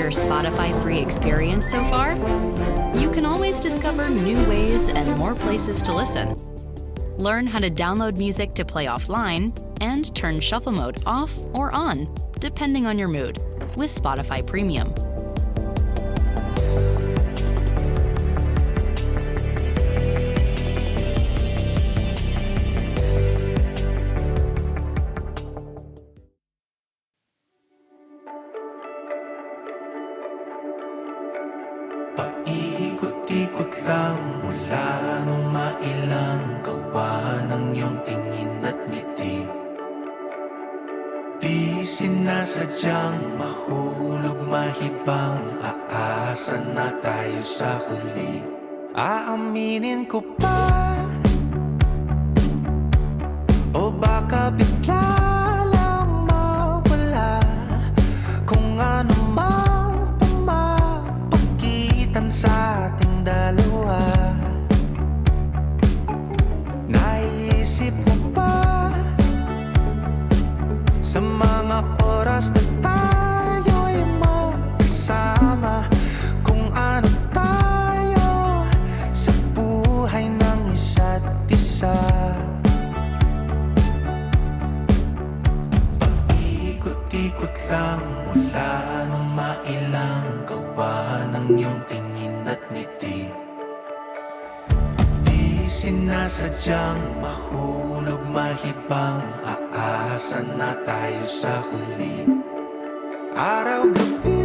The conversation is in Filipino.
your Spotify free experience so far? You can always discover new ways and more places to listen. Learn how to download music to play offline and turn shuffle mode off or on, depending on your mood, with Spotify Premium. Paikot-ikot lang mula nung mailang gawa ng iyong tingin at ngiti. Di sinasadyang mahulog mahibang, aasa na tayo sa huli. Aaminin ko pa, o baka bigla lang mawala kung ano mang pumapagitan sa ating dalawa. Naisip mo ba sa mga oras na tayo'y magkasama, kung ano tayo sa buhay ng isa't isa? Paikot-ikot lang mula nung mailang gawa ng iyong tingin at ngiti. Di sinasadyang mahulog mahibang, aasa na tayo sa huli. Araw-gabi